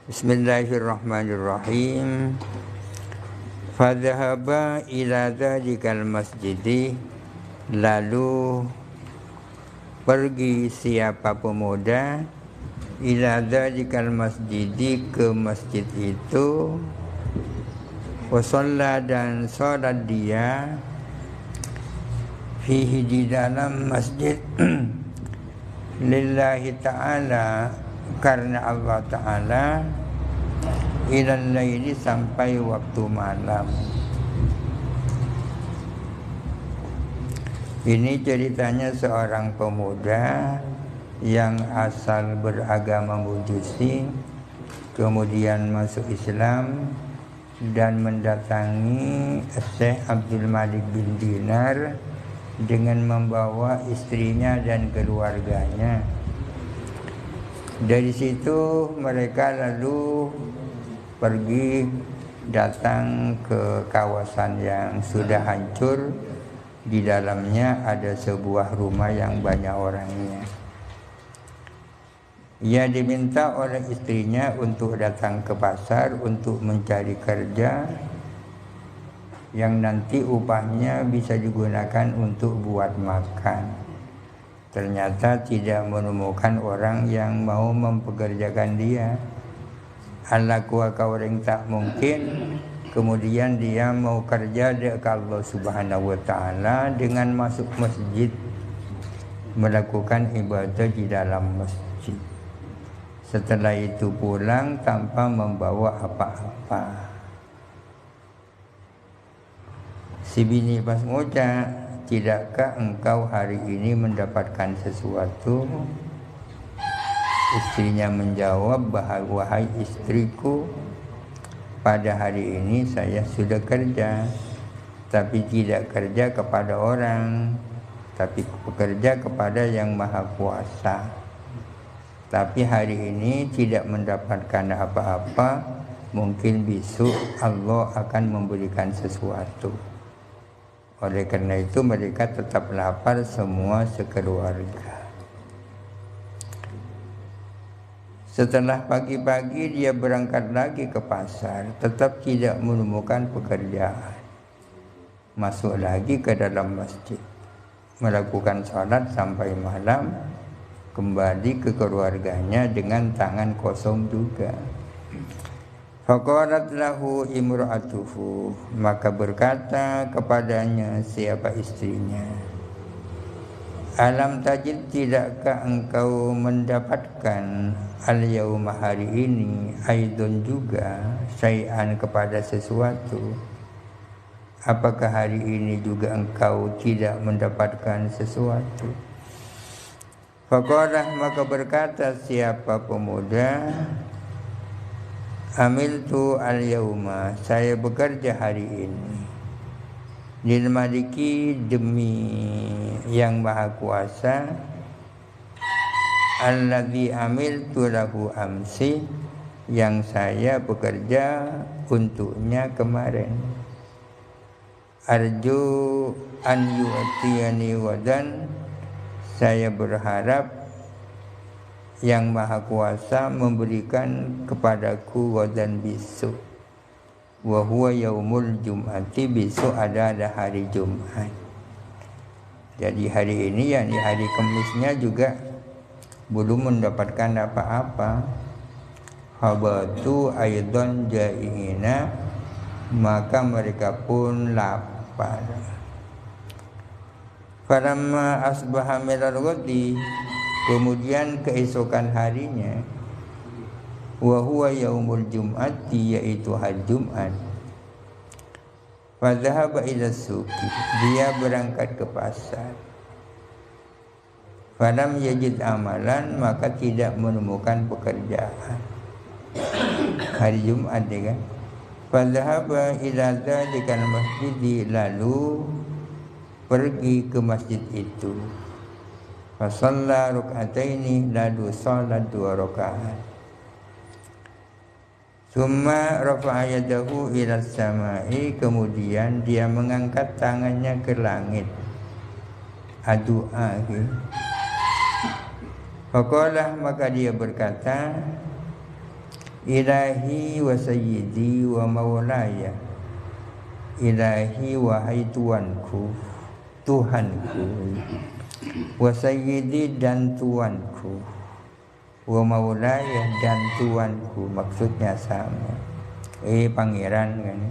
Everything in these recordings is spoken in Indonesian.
Bismillahirrahmanirrahim. Fadhahaba ila dzalikal masjidi, lalu pergi siapa pemuda ila dzalikal masjidi, ke masjid itu, wa shalla, dan salat dia, fihi, di dalam masjid, lillahi ta'ala, karena Allah Ta'ala, ilal laili, sampai waktu malam. Ini ceritanya seorang pemuda yang asal beragama Majusi, kemudian masuk Islam dan mendatangi Syekh Abdul Malik bin Dinar dengan membawa istrinya dan keluarganya. Dari situ mereka lalu pergi datang ke kawasan yang sudah hancur. Di dalamnya ada sebuah rumah yang banyak orangnya. Ia diminta oleh istrinya untuk datang ke pasar untuk mencari kerja yang nanti upahnya bisa digunakan untuk buat makan. Ternyata tidak menemukan orang yang mau mempekerjakan dia. Alaku kau orang tak mungkin. Kemudian dia mau kerja dekat Allah Subhanahu wa Ta'ala dengan masuk masjid, melakukan ibadah di dalam masjid. Setelah itu pulang tanpa membawa apa-apa. Si bini pas ngucap, tidakkah engkau hari ini mendapatkan sesuatu? Istrinya menjawab, wahai istriku, pada hari ini saya sudah kerja, tapi tidak kerja kepada orang, tapi bekerja kepada Yang Maha Kuasa. Tapi hari ini tidak mendapatkan apa-apa, mungkin besok Allah akan memberikan sesuatu. Oleh karena itu mereka tetap lapar semua sekeluarga. Setelah pagi-pagi dia berangkat lagi ke pasar, tetap tidak menemukan pekerjaan. Masuk lagi ke dalam masjid, melakukan salat sampai malam, kembali ke keluarganya dengan tangan kosong juga. Faqalat lahu imra'atuhu, maka berkata kepadanya siapa istrinya, alam tajid, tidakkah engkau mendapatkan al-yauma, hari ini, aidon juga, syai'an, kepada sesuatu? Apakah hari ini juga engkau tidak mendapatkan sesuatu? Faqalah, maka berkata siapa pemuda, amiltu al-yauma, saya bekerja hari ini, lil maliki, demi Yang Maha Kuasa, alladzi amiltu lahu amsi, yang saya bekerja untuknya kemarin. Arju an yu'tiyani wadan, saya berharap Yang Maha Kuasa memberikan kepadaku wadan besok. Wa huwa yaumul jum'ati, besok ada hari Jumat. Jadi hari ini, yakni hari Kamisnya juga belum mendapatkan apa-apa. Habatu aidan ja'ina, maka mereka pun lapar. Falamma asbaha minal ghadi, kemudian keesokan harinya, wa huwa yaumul jum'ati, yaitu hari Jumat, fadhahaba ila suqi, dia berangkat ke pasar. Falam yajid amalan, maka tidak menemukan pekerjaan. Hari Jumat dia kan. Fadhahaba ila dzalikal masjidi, lalu pergi ke masjid itu. Fa shalla rak'ataini, lalu salat 2 rakaat. Summa rafa'a yadahu ila samai, kemudian dia mengangkat tangannya ke langit, doa. Faqalah, maka dia berkata, Ilahi wa sayyidi wa maulaya. Ilahi wahai Tuanku, Tuhanku, wa sayyidi dan Tuanku, wa maulaya dan Tuanku, maksudnya sama. Pangeran kan.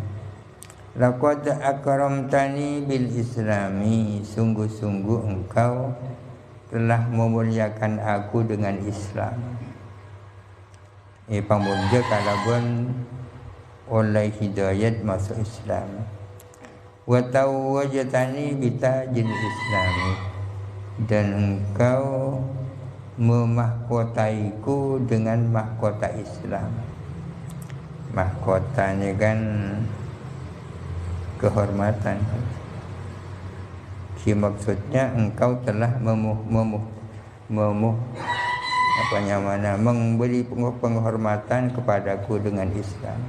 Laqad akramtani bil islami, sungguh-sungguh engkau telah memuliakan aku dengan Islam. Pamunja kalabun oleh hidayat masuk Islam. Wa tawajjatani bitajil islami, dan engkau memahkotaiku dengan mahkota Islam. Mahkotanya kan kehormatan. Maksudnya engkau telah memberi penghormatan kepadaku dengan Islam.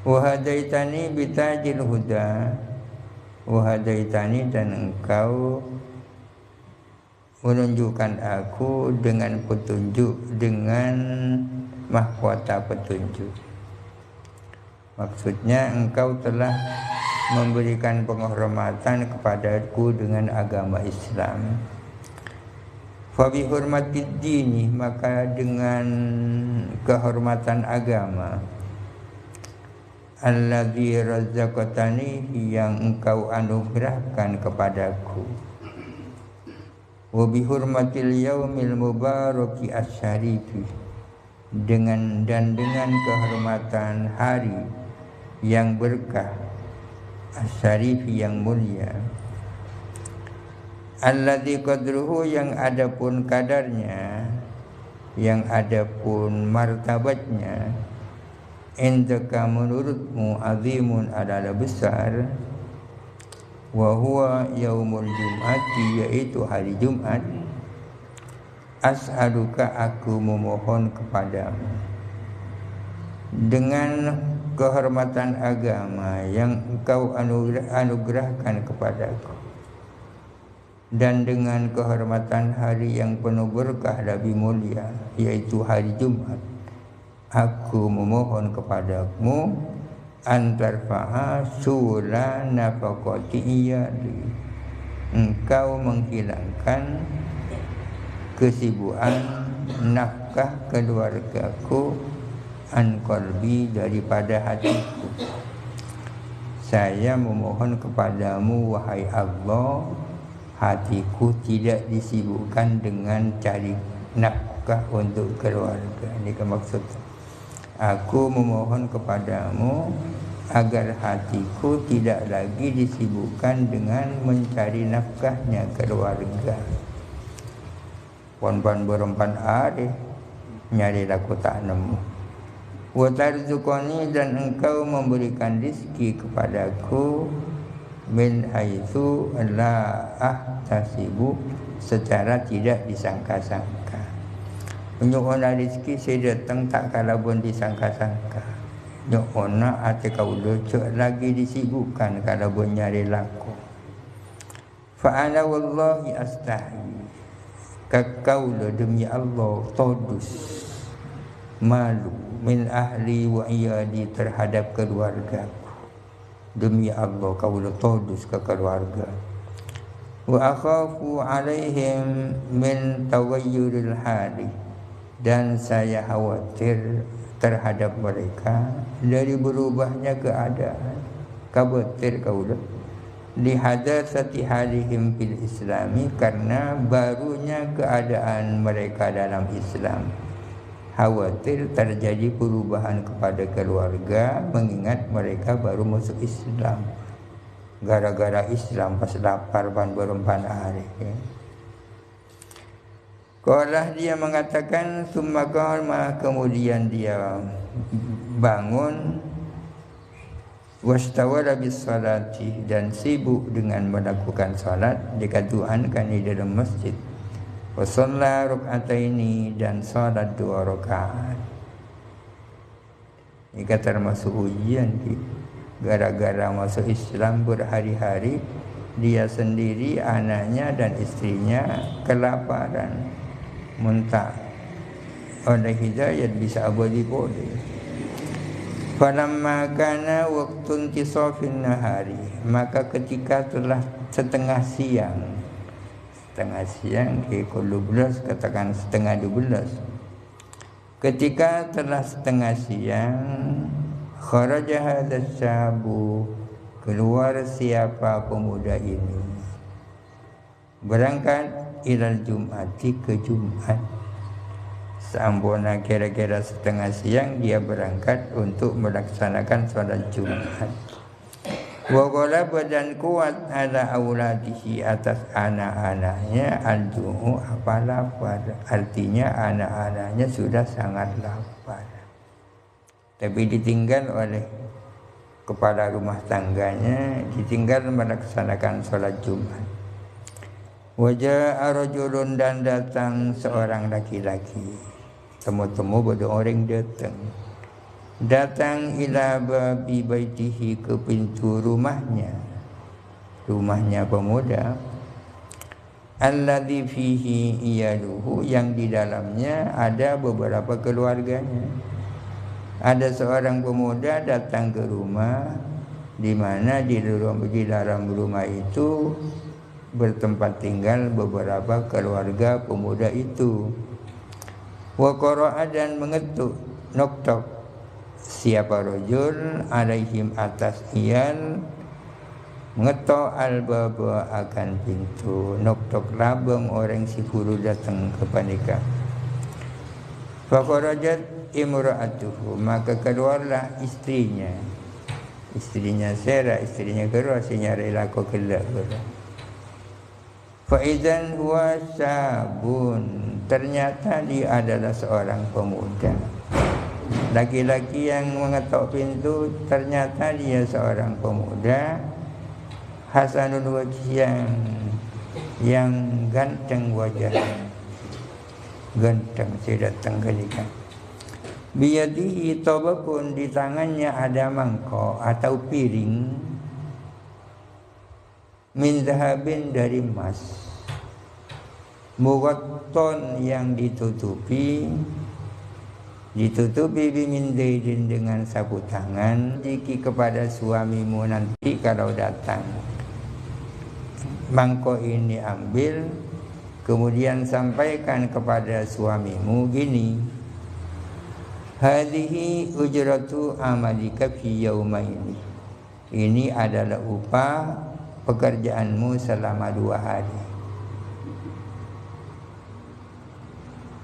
Wahadaitani bitajil huda, wahadaitani, dan engkau menunjukkan aku dengan petunjuk, dengan mahkota petunjuk. Maksudnya engkau telah memberikan penghormatan kepadaku dengan agama Islam. Fa bi hurmatid dini, maka dengan kehormatan agama, alladzi razzaqtani, yang engkau anugerahkan kepadaku, wa bi hurmatil yaumil mubaraki asyarifi, dengan kehormatan hari yang berkah, asyarifi yang mulia, alladzi qadruhu, yang adapun kadarnya, yang adapun martabatnya, indaka menurutmu, azimun adalah besar, wa huwa yaumul jum'ati, yaitu hari Jumat. As'aluka, aku memohon kepadamu dengan kehormatan agama yang engkau anugerahkan kepadaku, dan dengan kehormatan hari yang penuh berkah lebih mulia, yaitu hari Jumat, aku memohon kepadamu antarfa'a sula nafaqati iyali, engkau menghilangkan kesibukan nafkah keluargaku, an qalbi, daripada hatiku. Saya memohon kepadamu, wahai Allah, hatiku tidak disibukkan dengan cari nafkah untuk keluarga. Ini maksud. Aku memohon kepadamu agar hatiku tidak lagi disibukkan dengan mencari nafkahnya keluarga. Pon-pon berempan hari nyari laku tak nemu. Wa tarzuqani, dan engkau memberikan rizki kepadaku, min haitsu la ahtasibu, secara tidak disangka-sangka. Nyuona rizki saya datang tak kalabun disangka-sangka. Nyuona ate kaulo cek lagi disibukkan kalabun nyari laku. Fa ana wallahi astahi, kakaulo demi Allah todus malu min ahli wa iyadi, terhadap keluargaku. Demi Allah kaulo todus ke keluarga. Wa akhafu alaihim min tawayyuril hali, dan saya khawatir terhadap mereka dari berubahnya keadaan. Khawatir kaulo lihadatsati halihim fil islami, karena barunya keadaan mereka dalam Islam. Khawatir terjadi perubahan kepada keluarga, mengingat mereka baru masuk Islam. Gara-gara Islam pas lapar ban berempan hari. Kalau dia mengatakan summa qama, kemudian dia bangun, wastawala bis salati, dan sibuk dengan melakukan salat, dikatuankan di dalam masjid. Wa shalla raka'ataini, dan salat 2 rakaat. Ini termasuk ujian gara-gara masuk Islam berhari-hari, dia sendiri, anaknya dan istrinya kelaparan, muntah oleh hidayat bisa abadi boleh. Falamma kana waqtun tisafin nahari, maka ketika telah setengah siang ke 12, katakan setengah 12, ketika telah setengah siang, kharaja hadzal syabu, keluar siapa pemuda ini, berangkat ilal jum'ati, ke Jumat. Sampuna kira-kira setengah siang dia berangkat untuk melaksanakan sholat Jumat. Wa ghalaba, dan kuat ala auladihi, atas anak-anaknya, al-ju'u, apa lapar. Artinya anak-anaknya sudah sangat lapar, tapi ditinggal oleh kepala rumah tangganya, ditinggal melaksanakan sholat Jumat. Waja'a rajulun, dan datang seorang laki-laki, temu-temu pada orang datang ila babi baitihi, ke pintu rumahnya pemuda, alladzi fihi iyaluhu, yang di dalamnya ada beberapa keluarganya. Ada seorang pemuda datang ke rumah, di mana di dalam rumah itu bertempat tinggal beberapa keluarga pemuda itu. Wa qara'a, dan mengetuk, noktok, siapa rajul, alaihim, atas iyal, mengetok al-baba, akan pintu, noktok labang orang si guru datang ke panika. Fa kharajat imra'atuhu, maka keluarlah istrinya Sarah, istrinya keluar, sinya rela ko kelak. Fa idzan huwa sabun, ternyata dia adalah seorang pemuda. Laki-laki yang mengetok pintu ternyata dia seorang pemuda, hasanul wajh, yang ganteng wajahnya, ganteng. Saya datang ke dia, biyadihi tabakun, di tangannya ada mangkok atau piring, min zahabin, dari emas, mughatton, yang ditutupi bimin daidin, dengan sapu tangan. Jiki kepada suamimu nanti kalau datang, mangkok ini ambil, kemudian sampaikan kepada suamimu gini, hadhihi ujratu amalika fi yaumaini, ini adalah upah pekerjaanmu selama 2 hari.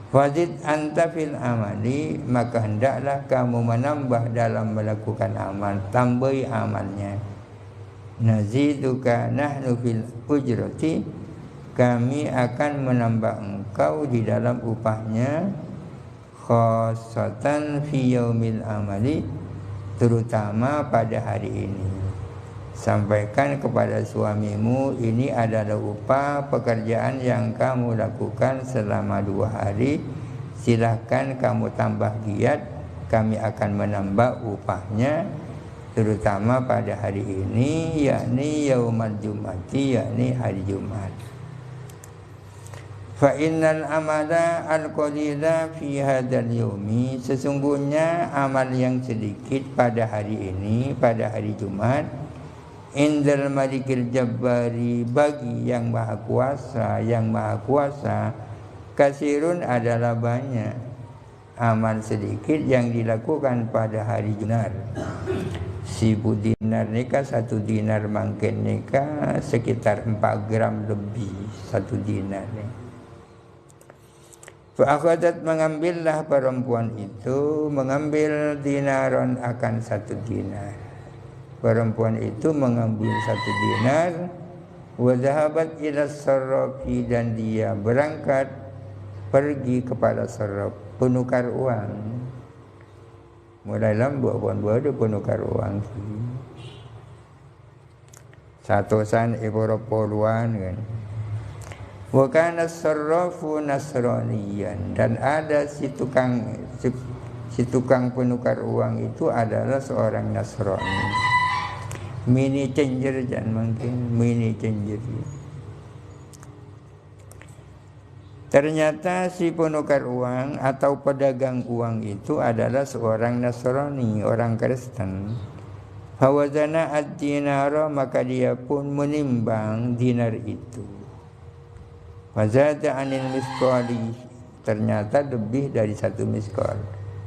Wajid anta fil amali, maka hendaklah kamu menambah dalam melakukan amal, tambahi amalnya. Naziduka nahnu fil ujrati, kami akan menambah engkau di dalam upahnya, khosatan fi yaumil amali, terutama pada hari ini. Sampaikan kepada suamimu, ini adalah upah pekerjaan yang kamu lakukan selama 2 hari. Silahkan kamu tambah giat, kami akan menambah upahnya, terutama pada hari ini, yakni yaumal jum'ati, yakni hari Jumat. Fa innal amala al-qalila fi hadzal yaumi, sesungguhnya amal yang sedikit pada hari ini, pada hari Jumat, indal malikil jabbari, bagi yang maha kuasa, kasirun, adalah banyak. Amal sedikit yang dilakukan pada hari Jumat. 1000 dinar nikah, 1 dinar mungkin nikah sekitar 4 gram lebih 1 dinar. Fa'akhadat, mengambillah perempuan itu, mengambil dinaron, akan 1 dinar. Perempuan itu mengambil 1 dinar. Wa dhahabat ila sarrafi, dan dia berangkat pergi kepada sarraf, penukar uang. Mulai lambu buat penukar uang. Satusan Eropoluan kan. Wa kana sarrafu nasraniyan, dan ada si tukang penukar uang itu adalah seorang Nasrani. Mini changer, jangan mungkin mini changer. Ternyata si penukar uang atau pedagang uang itu adalah seorang Nasrani, orang Kristen. Fawazana ad-dinara, maka dia pun menimbang dinar itu. Fazada anil misqali, ternyata lebih dari 1 misqal.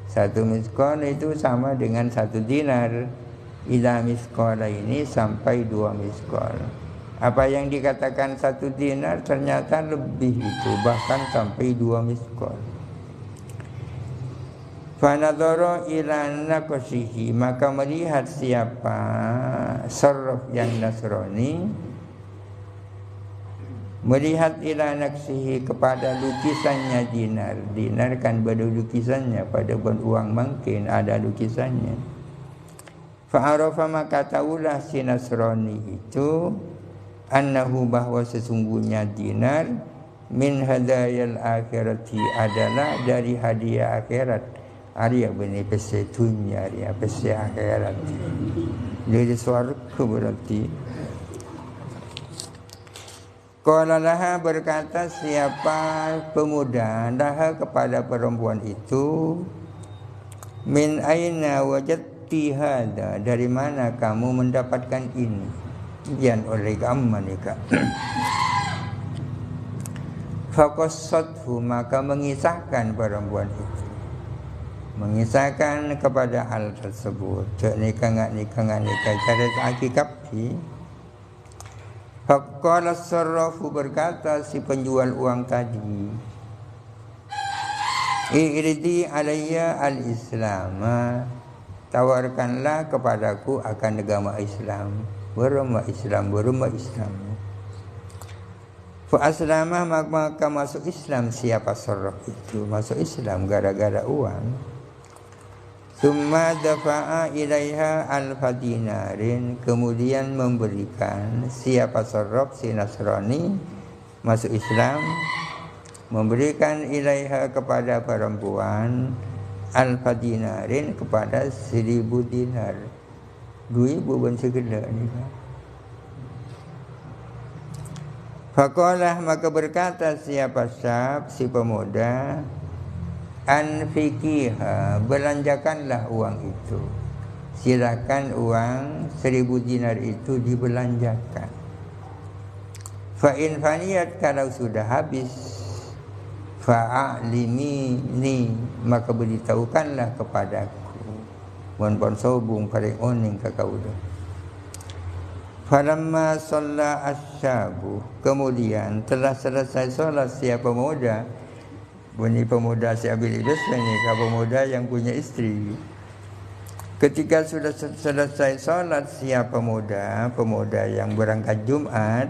1 misqal itu sama dengan 1 dinar. Ila misqala ini sampai 2 misqal. Apa yang dikatakan 1 dinar ternyata lebih itu, bahkan sampai 2 misqal. Fanadhara ila naqsihi, maka melihat siapa sarraf yang Nasrani, melihat ila naqsihi kepada lukisannya dinar. Dinar kan pada lukisannya, pada uang mungkin ada lukisannya. Fa'arafa, maka tahulah si Nasrani itu annahu, bahwa sesungguhnya dinar min hadayal akhirati, adalah dari hadiah akhirat. Arya bani pesi dunia, arya pesi akhirat. Dari surga berarti. Qala laha, berkata siapa pemuda laha kepada perempuan itu, min aina wajadti hada, dari mana kamu mendapatkan ini? Yan oleh kamu nikah. Faqassathu, maka mengisahkan perempuan itu, mengisahkan kepada hal tersebut. Cak nikah cara hakikatnya. Faqala sarrafu, berkata si penjual uang tadi, iridi alayya al-islam, tawarkanlah kepadaku akan agama Islam. Berumah Islam. Fa aslamah, maka masuk Islam siapa sarraf itu, masuk Islam gara-gara uang. Summa dafa'a ilaiha al-fadinarin, kemudian memberikan siapa sarraf si Nasrani masuk Islam, memberikan ilaiha kepada perempuan al-fadinarin, kepada 1000 dinar. 2,000 bukan segala ni. Faqalah, maka berkata siapa syab si pemuda, anfikiha, belanjakanlah uang itu. Silakan uang 1000 dinar itu dibelanjakan. Fa in faniyat, kalau sudah habis, fa'alimi ni, maka beritahukanlah kepadaku. Wan sobung paling oning kakau dah. Falamma shalla asyabu, kemudian telah selesai solat siapa pemuda. Bunyi pemuda si Abil Idris ini, pemuda yang punya istri. Ketika sudah selesai solat siapa pemuda yang berangkat Jumat,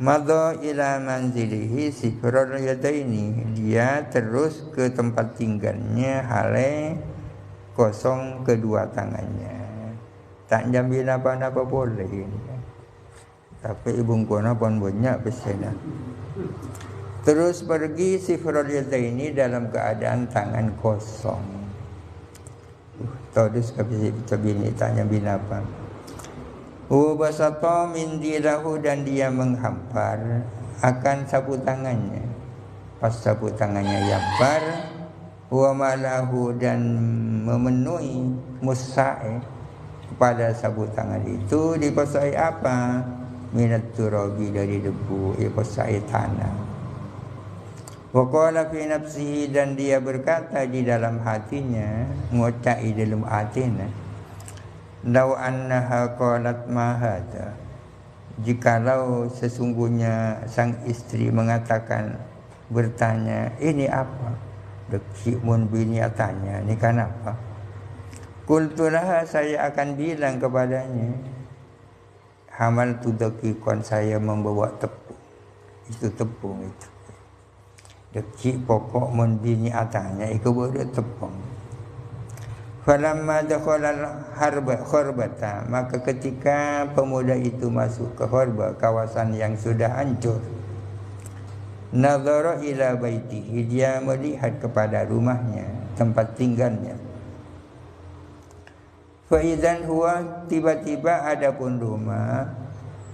madha ila manzilihi sifrul yadaini, dia terus ke tempat tinggalnya hale kosong kedua tangannya. Tak jambil apa-apa boleh. Tapi ibu kona pun banyak pesena. Terus pergi sifrul yadaini dalam keadaan tangan kosong. Terus kita bini tanya bin apa? Basata min dilahu, dan dia menghampar akan sapu tangannya. Pas sapu tangannya yampar, wa malahu, dan memenuhi musai kepada sapu tangan itu dipasai apa? Minat turabi, dari debu, dipasai tanah. Wa qala fi nafsihi, dan dia berkata di dalam hatinya, ngucai dalam hatinya, lau annaha qalat ma hadha, jikalau sesungguhnya sang istri mengatakan, bertanya, ini apa? Dekik mun bini tanya, ini kan apa? Qultulaha, saya akan bilang kepadanya, hamal tu dakikon, saya membawa tepung. Itu tepung itu. Dekik pokok mun bini tanya, itu baru tepung. Falamma dakhala kharbata, maka ketika pemuda itu masuk ke khurba, kawasan yang sudah hancur, nazara ila baitihi, dia melihat kepada rumahnya, tempat tinggalnya. Fa idzan huwa, tiba-tiba adapun rumah,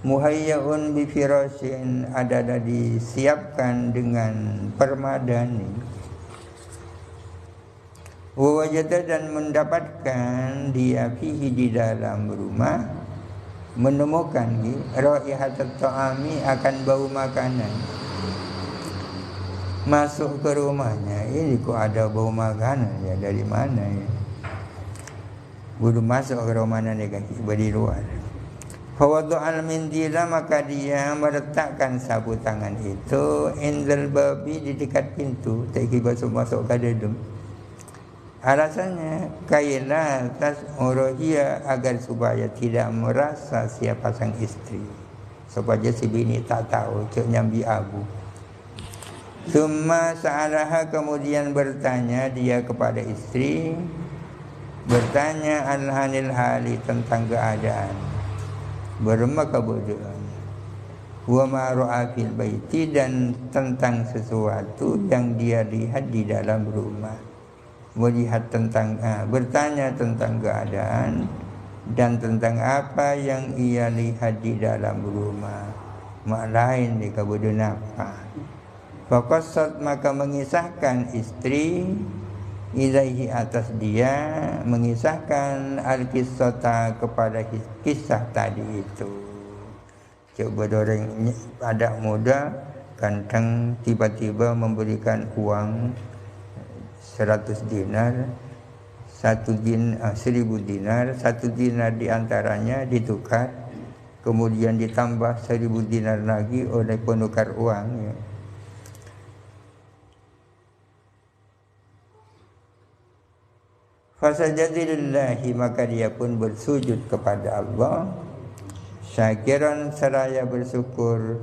muhayyaun bi firashin, adalah disiapkan dengan permadani. Wa wajada, dan mendapatkan dia fihi, di dalam rumah, menemukan raihatat ta'ami, akan bau makanan. Masuk ke rumahnya, ini kok ada bau makanan ya, dari mana ya? Belum masuk ke rumahnya dia kaki dari luar. Fawadu'al mindila, maka dia meletakkan sapu tangan itu indal babi, di dekat pintu, tak kira masuk ke dalam. Alasannya kaila tas urohia, agar supaya tidak merasa siapa sang istri, supaya si bini tak tahu cak nyambi abu. Summa sa'alaha, kemudian bertanya dia kepada istri, bertanya al-hanil hali, tentang keadaan, bermaka kebodohan, wa ma ra'a fil baiti, dan tentang sesuatu yang dia lihat di dalam rumah. Melihat tentang bertanya tentang keadaan dan tentang apa yang ia lihat di dalam rumah. Mak lain di kebodohan apa. Faqassat, maka mengisahkan istri ilaihi, atas dia, mengisahkan al-qissata, kepada kisah tadi itu. Coba doreng anak muda ganteng tiba-tiba memberikan uang 100 dinar, 1000 dinar, 1 dinar diantaranya ditukar, kemudian ditambah 1000 dinar lagi oleh penukar uang ya. Fasajadilillahi, maka dia pun bersujud kepada Allah, syakiran, seraya bersyukur,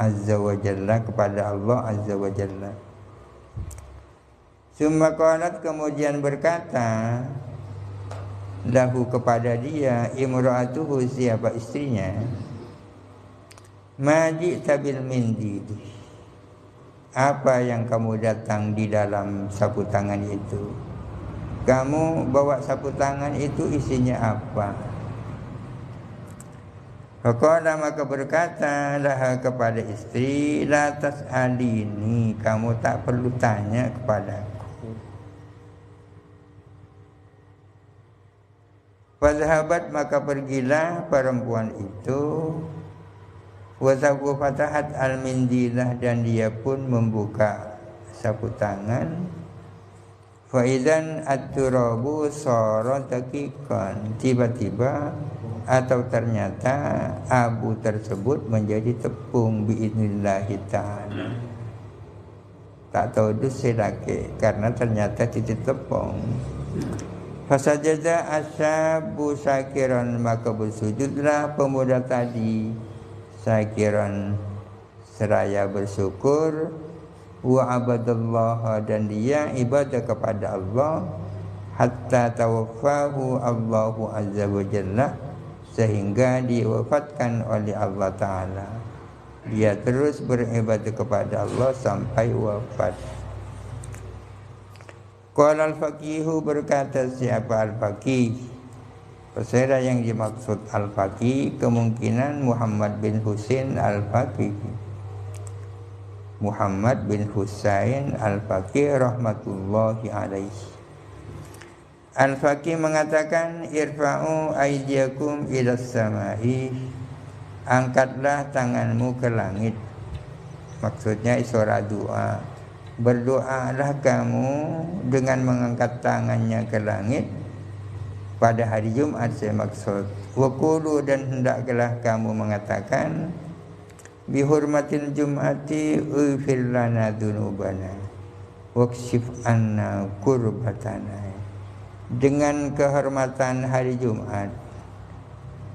azza wa jalla, kepada Allah azza wa jalla. Summa qalat, kemudian berkata, lahu, kepada dia, imra'atuhu, siapa istrinya, ma ji'ta bil mindil, apa yang kamu datang di dalam sapu tangan itu? Kamu bawa sapu tangan itu isinya apa? Faqala, maka berkata laha, kepada istri, la tas'alini, kamu tak perlu tanya kepadaku. Fadhahabat, maka pergilah perempuan itu, wa fatahat al-mindilah, dan dia pun membuka sapu tangan. Fa idzan at-turabu sara daqiqan, tiba-tiba atau ternyata abu tersebut menjadi tepung, biidnillahi ta'ala. Tak tahu dusirake, karena ternyata titik tepung. Fasajada asyabu syakiran, maka bersujudlah pemuda tadi syakiran, seraya bersyukur, wa abadallaha, dan dia ibadah kepada Allah, hatta tawaffahu Allahu azza wa jalla, sehingga diwafatkan oleh Allah Ta'ala. Dia terus beribadah kepada Allah sampai wafat. Qala al-faqihu, berkata siapa al-faqih? Pesera yang dimaksud al-faqih kemungkinan Muhammad bin Husain al-Faqih, Muhammad bin Husain al-Faqih rahmatullahi alaihi. Al-Faqih mengatakan, irfa'u aydiyakum ilas samai, angkatlah tanganmu ke langit. Maksudnya isyarat doa. Berdoalah kamu dengan mengangkat tangannya ke langit pada hari Jumat, saya maksud. Wa qulu, dan hendaklah kamu mengatakan, bihurmatil jum'ati ughfir lana dzunubana wakshif anna kurbatana. Dengan kehormatan hari Jumat,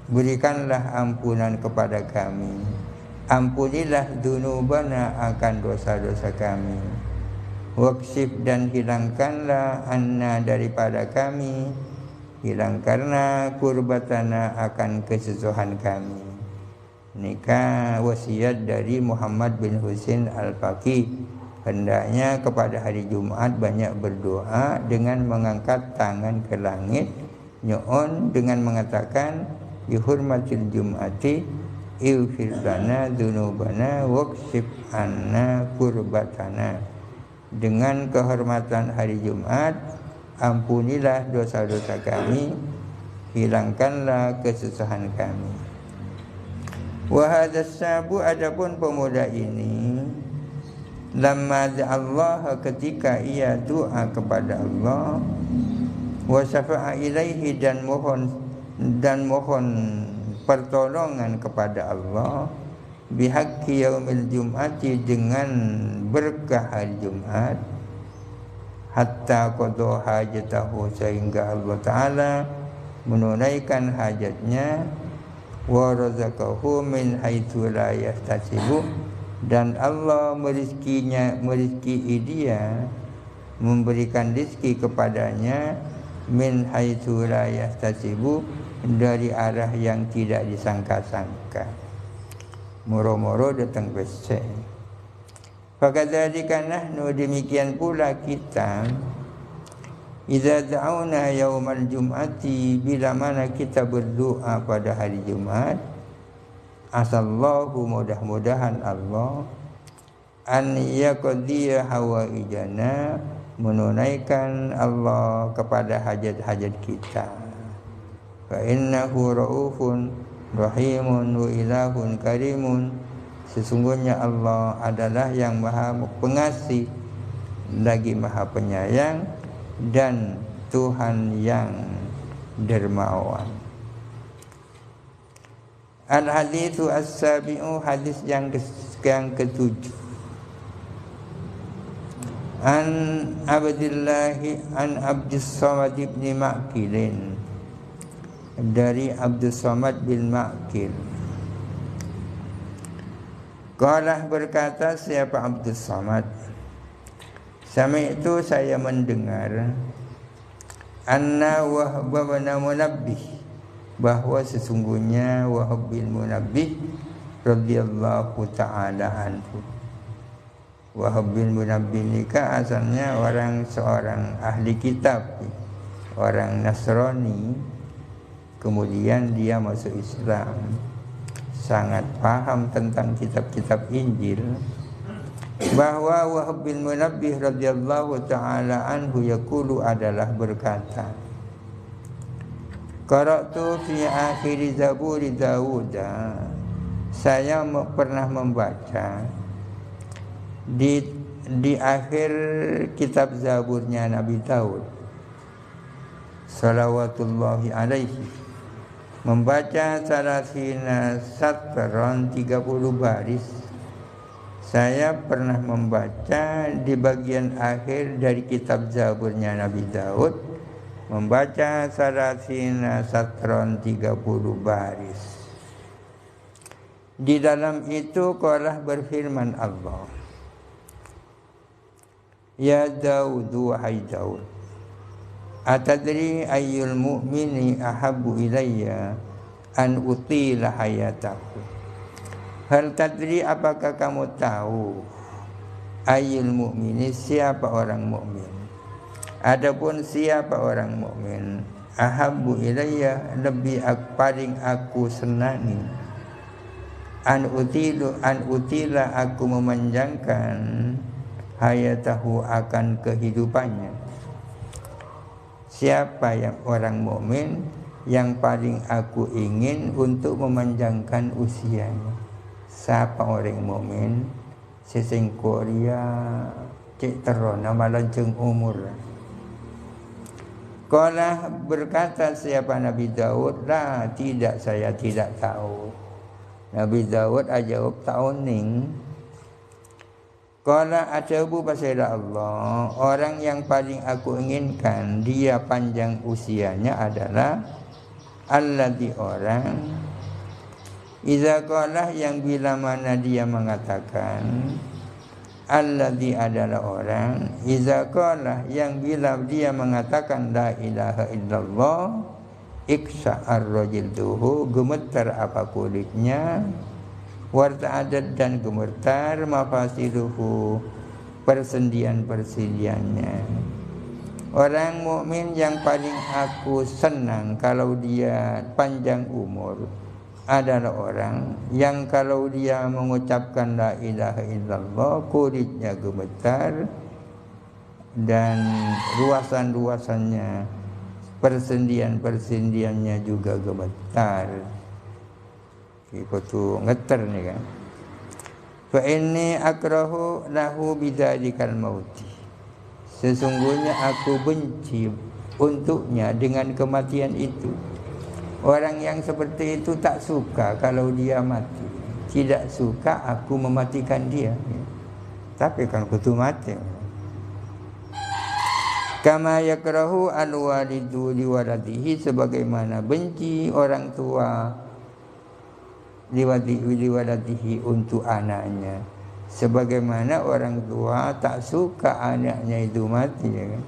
berikanlah ampunan kepada kami, ampunilah dzunubana, akan dosa-dosa kami, wakshif, dan hilangkanlah anna, daripada kami, hilangkanlah kurbatana, akan kesusahan kami. Nikah wasiat dari Muhammad bin Husain al-Faqih, hendaknya kepada hari Jumat banyak berdoa dengan mengangkat tangan ke langit, nyoon dengan mengatakan bihurmatil jum'ati ighfir lana dzunubana waqsif anna kurbatana. Dengan kehormatan hari Jumat, ampunilah dosa-dosa kami, hilangkanlah kesusahan kami. Wa hadzal syabu, adapun pemuda ini, lamma Allah, ketika ia doa kepada Allah, wa syafa'a ilaihi, dan mohon pertolongan kepada Allah, bihaqqi yaumil jum'ati, dengan berkah hari Jumat, hatta qada hajatahu, sehingga Allah Ta'ala menunaikan hajatnya, wa razaqahu min haitsu la yahtasibu, dan Allah merizki dia, memberikan rezeki kepadanya, min haitsu la yahtasibu, dari arah yang tidak disangka-sangka. Moro-moro datang besek. Fakadzalika nahnu, demikian pula kita, idza da'auna yaumal jum'ati, bila mana kita berdoa pada hari Jumat, asallahu, mudah-mudahan Allah, an yaqdiya hawaijana, menunaikan Allah kepada hajat-hajat kita. Fa innahu raufun rahimun wa ilahun karimun, sesungguhnya Allah adalah yang maha pengasih lagi maha penyayang, dan Tuhan yang dermawan. Al-haditsu as-sabi'u, hadis yang ketujuh. An Abdus Samad bin Ma'kil, dari Abdus Samad bin Ma'kil. Qala, berkata siapa Abdus Samad, sami'tu, saya mendengar, anna Wahb bin Munabbih, bahwa sesungguhnya Wahb bin Munabbih radhiyallahu ta'ala anhu. Wahb bin Munabbih ini asalnya seorang ahli kitab, orang Nasrani, kemudian dia masuk Islam, sangat paham tentang kitab-kitab Injil. Bahwa Wahb bin Munabbih radhiyallahu ta'ala anhu yaqulu, adalah berkata, qara'tu fi akhir Zabur Daud, saya pernah membaca di akhir kitab Zaburnya Nabi Daud, salawatullahi alaihi, membaca salasina satron, 30 baris. Saya pernah membaca di bagian akhir dari kitab Zaburnya Nabi Daud, membaca salasina satron, 30 baris. Di dalam itu qala, berfirman Allah, ya Daud, wahai Daud, atadri ayyul mu'mini ahabbu ilayya an utila hayatahu. Hal tadri, apakah kamu tahu, ayyul mu'mini, siapa orang mukmin, adapun siapa orang mukmin, ahabbu ilayya, lebih paling aku senangi, an utila, aku memanjangkan, hayatahu, akan kehidupannya. Siapa yang orang mukmin yang paling aku ingin untuk memanjangkan usianya? Siapa orang mukmin sesing Korea cek terona malanceng umur. Qala, berkata siapa Nabi Daud, la, tidak, saya tidak tahu. Nabi Daud ajawab ta'uning. Qala ajabu, pasal Allah, orang yang paling aku inginkan dia panjang usianya adalah alladzi, orang, iza qala, yang bila mana dia mengatakan, alladzi adalah orang, iza qala, yang bila dia mengatakan la ilaha illallah, iksa'ar rajilduhu, gemetar apa kulitnya, warta'adat, dan gemetar mafasiluhu, persendian-persendiannya. Orang mukmin yang paling aku senang kalau dia panjang umur, adalah orang yang kalau dia mengucapkan la ilaha illallah kulitnya gemetar dan ruasan-ruasannya persendian-persendiannya juga gemetar. Itu ngeter nih kan. Fa inni akrahu lahu bidzalikal mauti. Sesungguhnya aku benci untuknya dengan kematian itu. Orang yang seperti itu tak suka kalau dia mati. Tidak suka aku mematikan dia. Tapi kan kutu mati. Kama yakrahu al-walidu liwaladihi, sebagaimana benci orang tua liwaladihi untuk anaknya. Sebagaimana orang tua tak suka anaknya itu mati, ya kan?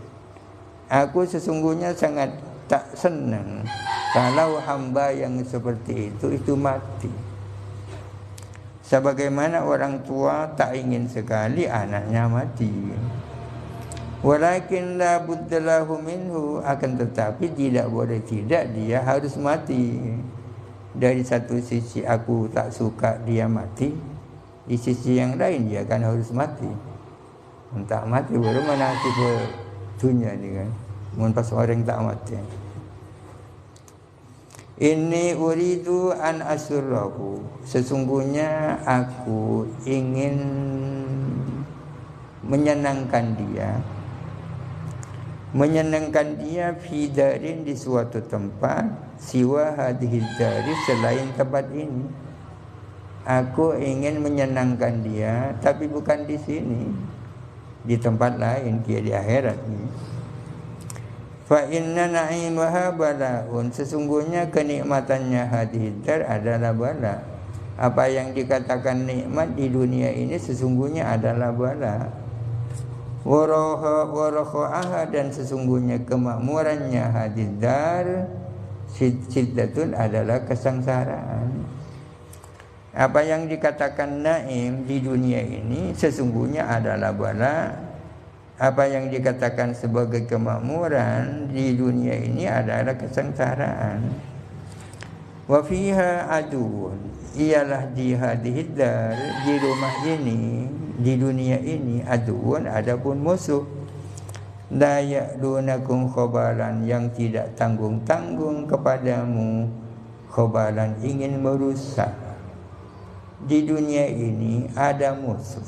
Aku sesungguhnya sangat tak senang kalau hamba yang seperti itu mati. Sebagaimana orang tua tak ingin sekali anaknya mati. Walakin la buddalahu minhu, akan tetapi tidak boleh tidak dia harus mati. Dari satu sisi aku tak suka dia mati, di sisi yang lain dia kan harus mati. Entah mati baru menasib dunia ni kan. Mun pas orang tak mati. Inni uridu an asurrahu, sesungguhnya aku ingin menyenangkan dia fi darin, di suatu tempat, siwa hadhihi dari, selain tempat ini. Aku ingin menyenangkan dia tapi bukan di sini, di tempat lain, dia di akhirat ini. Fa inna na'imaha bala'un, sesungguhnya kenikmatannya hadhihi dar adalah bala. Apa yang dikatakan nikmat di dunia ini sesungguhnya adalah bala. Warakha'aha, dan sesungguhnya kemakmurannya hadhihi dar siddatun adalah kesengsaraan. Apa yang dikatakan naim di dunia ini sesungguhnya adalah bala. Apa yang dikatakan sebagai kemakmuran di dunia ini adalah kesengsaraan. Wa fiha aduun, ialah di hadhihi dar, di rumah ini, di dunia ini, aduun, adapun musuh. La ya'lunakum khobalan, yang tidak tanggung-tanggung kepadamu, khobalan, ingin merusak. Di dunia ini ada musuh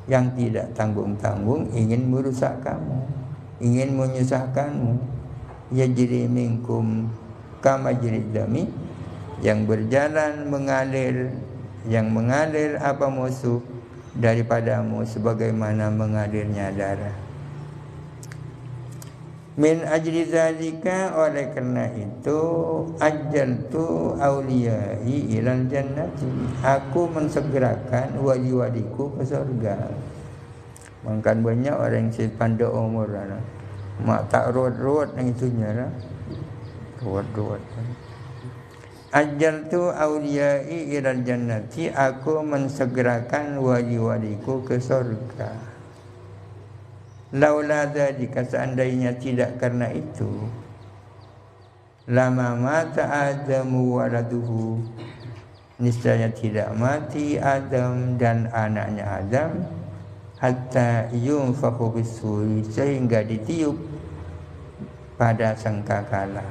yang tidak tanggung-tanggung ingin merusak kamu, ingin menyusahkanmu. Yajri minkum kama yajrid dami, yang berjalan mengalir, yang mengalir apa musuh daripadamu sebagaimana mengalirnya darah. Min ajli zalika, oleh karena itu, ajaltu auliyai ilal jannati, aku mensegerakan wali-waliku ke surga. Makan banyak orang yang pandai umur lah, mak tak ruat-ruat yang itunya lah, ruat-ruat. Ajaltu auliyai ilal jannati, aku mensegerakan wali-waliku ke surga. Laula dzalika, seandainya tidak karena itu, lama mata Adamu waladuhu, niscaya tidak mati Adam dan anaknya Adam, hatta yunfakhu bis-suri, sehingga ditiup pada sangkakala.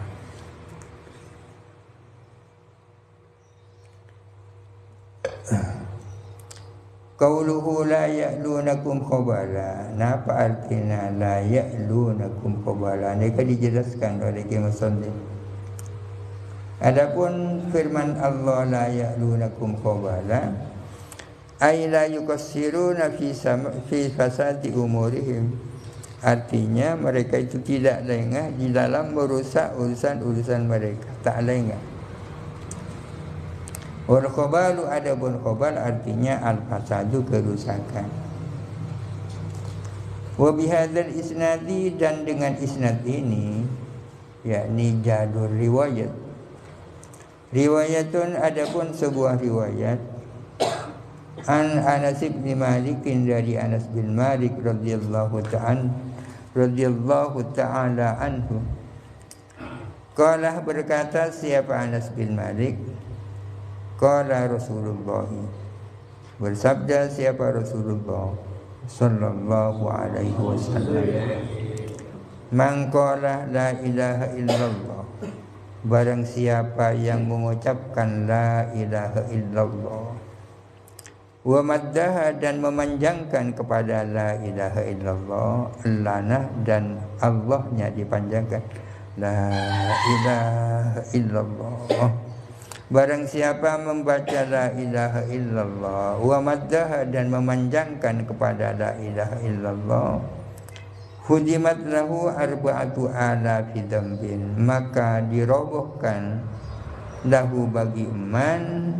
Qauluhu la ya'lunakum khabala, apa artinya la ya'lunakum khabala? Ini kan dijelaskan oleh Imam Sandi. Adapun firman Allah la ya'lunakum khabala, ay la yukassiruna fi fasadi umurihim, artinya mereka itu tidak lengah di dalam merusak urusan-urusan mereka, tak lengah. Wal khobalu, adapun khobal artinya al-fasadu, kerusakan. Wa bihadzal isnadi, dan dengan isnad ini, yakni jalur riwayat. Riwayatun, adapun sebuah riwayat, an Anas bin Malik, dari Anas bin Malik radhiyallahu ta'ala anhu. Qala, berkata siapa Anas bin Malik, Qala Rasulullah, bersabda siapa Rasulullah sallallahu alaihi wasallam, man qala la ilaha illallah, barang siapa yang mengucapkan la ilaha illallah, wa maddaha dan memanjangkan kepada la ilaha illallah, lanah dan Allahnya dipanjangkan, la ilaha illallah. Barang siapa membaca la ilaha illallah, wa maddaha dan memanjangkan kepada la ilaha illallah, hudimat lahu arba'atu alafi dzambin, maka dirobohkan lahu bagi man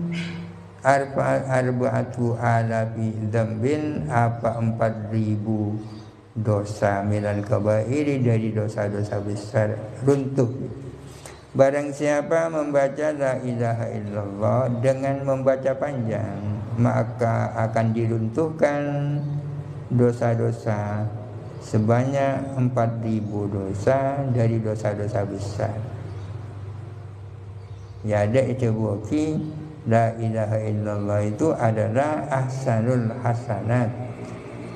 arba'atu alafi dzambin, apa 4.000 dosa, minal kabairi dari dosa-dosa besar, runtuh. Barang siapa membaca la ilaha illallah dengan membaca panjang, maka akan diruntuhkan dosa-dosa sebanyak 4.000 dosa dari dosa-dosa besar. Ya, ada itu buki la ilaha illallah itu adalah ahsanul hasanat,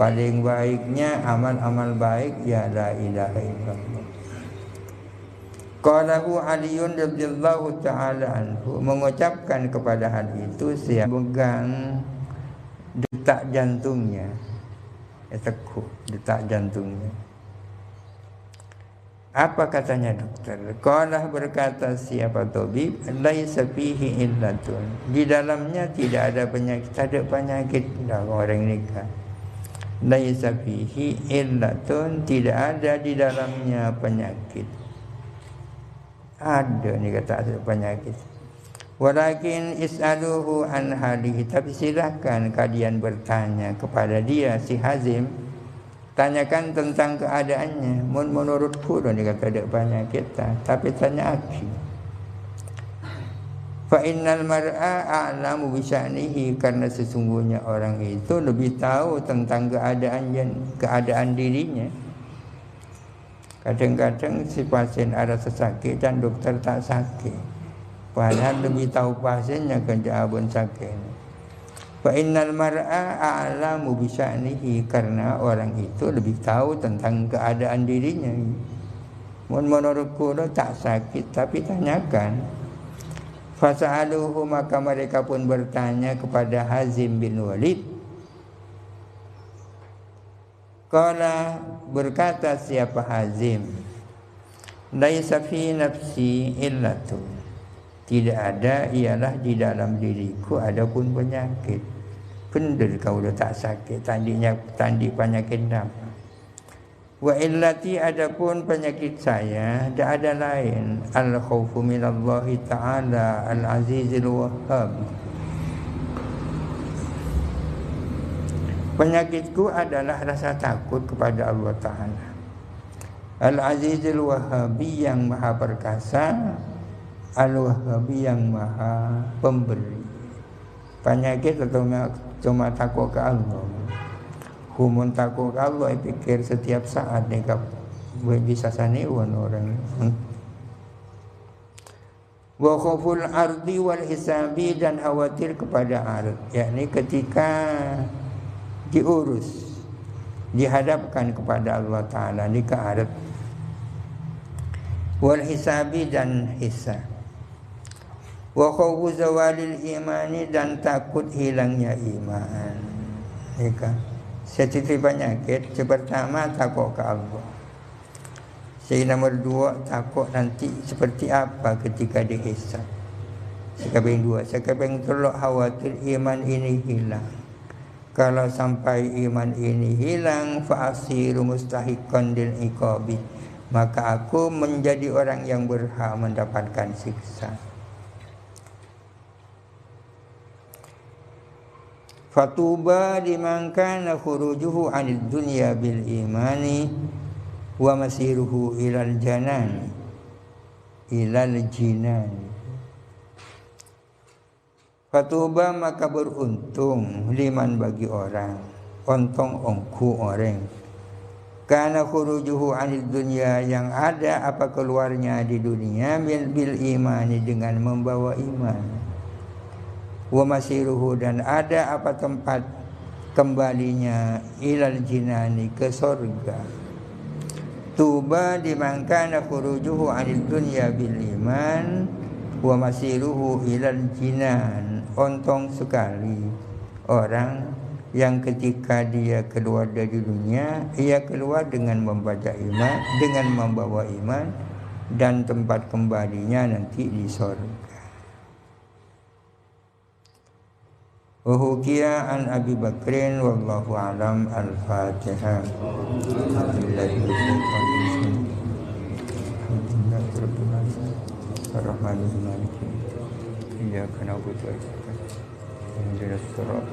paling baiknya amal-amal baik ya la ilaha illallah. Qalahu Aliyun radhiyallahu ta'ala anhu, mengucapkan kepada hal itu siapa pegang detak jantungnya, tekuk detak jantungnya. Apa katanya dokter? Qalah, berkata siapa tabib, laisa fihi illatun, di dalamnya tidak ada penyakit, ada penyakit dah orang nikah. Laisa fihi illatun, tidak ada di dalamnya penyakit. Ada ni kata ada penyakit. Walakin is'aluhu an halihi, tapi silakan kalian bertanya kepada dia si Hazim, tanyakan tentang keadaannya. Menurutku dia kata ada penyakit, tapi tanya aki. Fa innal mar'a a'lamu bi sya'nihi, karena sesungguhnya orang itu lebih tahu tentang keadaan dirinya. Kadang-kadang si pasien ada sesakit dan dokter tak sakit, padahal lebih tahu pasiennya kejahaban sakit. Fa innal mar'a a'lamu bi sya'nihi, karena orang itu lebih tahu tentang keadaan dirinya. Menurutku tak sakit, tapi tanyakan. Fasa'aluhu, maka mereka pun bertanya kepada Hazim bin Walid. Qala, berkata siapa Hazim, laisa fi nafsi illatun, tidak ada ialah di dalam diriku adapun penyakit. Benar kau dah tak sakit, tandi penyakit apa? Wa illati, adapun penyakit saya tak ada lain, al khaufu minallahi ta'ala al azizil wahhab. Penyakitku adalah rasa takut kepada Allah Ta'ala Al-Azizul Wahhabi, yang maha perkasa, Al-Wahhabi, yang maha pemberi. Penyakit atau cuma takut ke Allah. Humun takut ke Allah, pikir setiap saat ni bisa saniwan orang. Wa khawful ardi wal hisabi, dan khawatir kepada ard, yakni ketika diurus, dihadapkan kepada Allah Ta'ala di kearab. Wal hisabi, dan hisab. Wa khawfu zawalil imani, dan takut hilangnya iman. Ika seperti penyakit, pertama takut ke Allah. Nomor 2, takut nanti seperti apa ketika dihisab. Sekabing 2, sekabing 3, khawatir iman ini hilang. Kalau sampai iman ini hilang, fa'asiru mustahiqan lil iqabi, maka aku menjadi orang yang berhak mendapatkan siksa. Fatuba liman kana khurujuhu 'anid dunya bil imani wa masiruhu ilal janan ilal jinan. Fatuba, maka beruntung, liman, bagi orang, ontong ongku orang, kana khurujuhu 'anid dunya, yang ada apa keluarnya di dunia, bil imani, dengan membawa iman. Wa masiruhu, dan ada apa tempat kembalinya, ilal jinani, ke surga. Tuba liman kana khurujuhu 'anil dunya bil iman wa masiruhu ilal jinan. Untung sekali orang yang ketika dia keluar dari dunia, ia keluar dengan membaca iman, dengan membawa iman, dan tempat kembalinya nanti di surga. Wahukia an Abi Bakrin wallahu alam. Al-Fatihah. Ar-Rahmanir-Rahim. Iyyaka na'budu wa iyyaka nasta'in.